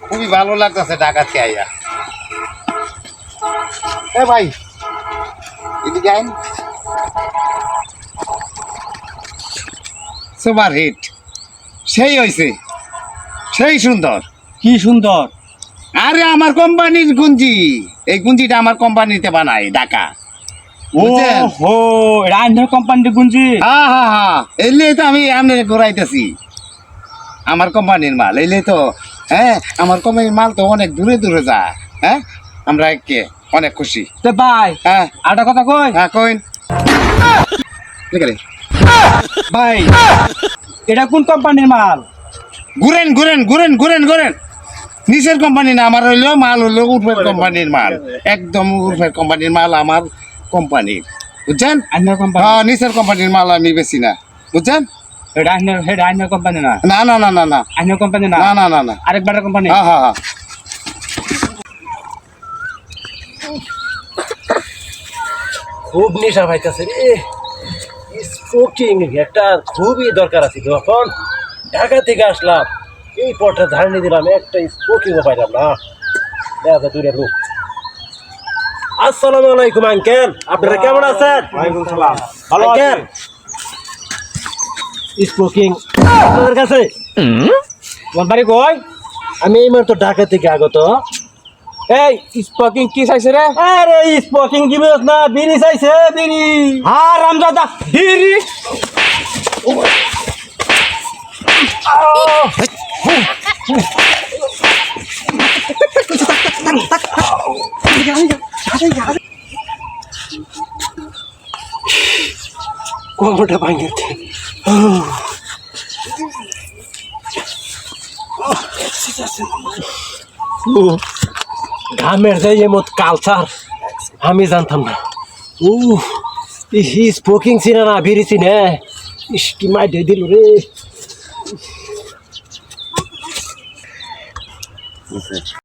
খুবই ভালো লাগতেছে ডাকাতকে আইয়া। এ ভাই এদিকে আইন। সুপার হিট, সেই হয়েছে, সেই সুন্দর। কি সুন্দর। আরে আমার কোম্পানির গুঞ্জি, এই গুঞ্জিটা আমার কোম্পানিতে বানাই ঢাকা। ও হো, রাইন কোম্পানির গুঞ্জি। হ্যাঁ হ্যাঁ হ্যাঁ, এলেই তো আমি এমনি ঘুরাইতেছি আমার কোম্পানির মাল। এলেই তো হ্যাঁ, আমার কোম্পানির মাল তো অনেক দূরে দূরে যায়। হ্যাঁ, আমরা কে অনেক খুশি। তো ভাই হ্যাঁ আরেকটা কথা কই। হ্যাঁ কইন। ভাই এটা কোন কোম্পানির মাল? ঘুরেন ঘুরেন ঘুরেন ঘুরেন ঘুরেন। নিচের কোম্পানি না, আমার হইলো মাল হইলো উর্ফের কোম্পানির মাল, একদম উর্ফের কোম্পানির মাল আমার কোম্পানির, বুঝছেন? আইনের কোম্পানি? হ্যাঁ, নিচের কোম্পানির মাল আমি বেশি না, বুঝছেন? এটা আইনের কোম্পানি না? না না না না না, আইনের কোম্পানি না? না না না না, আরেকবার কোম্পানি? হ্যাঁ হ্যাঁ হ্যাঁ। খুব নেশা পাইতেছে রে, স্মোকিং একটা খুবই দরকার আছে। যখন ঢাকা থেকে আসলাম এই পথটা ধারণে দিলাম, একটা স্মোকিংও পাইলাম না। দেখা দূরের লোক। আসসালামু আলাইকুম আঙ্কেল, আপনারা কেমন আছেন? ওয়ালাইকুম সালাম। ভালো আঙ্কেল, স্মোকিং আপনাদের কাছে? তোমার বাড়ি কই? আমি এই মাত্র ঢাকা থেকে আগত। এই স্পোকিং কি চাইছে রে? আরে স্মোকিং কি বলছ না, বিড়ি চাইছে, বিড়ি। হ্যাঁ রামজাদা হিরি। কোমরটা ভাঙিতে। ঘামের যে এমত কালচার আমি জানতাম না। স্মোকিং চিনে না, বিড়ি চিনে। ইস কি মাই দিয়ে দিল রে।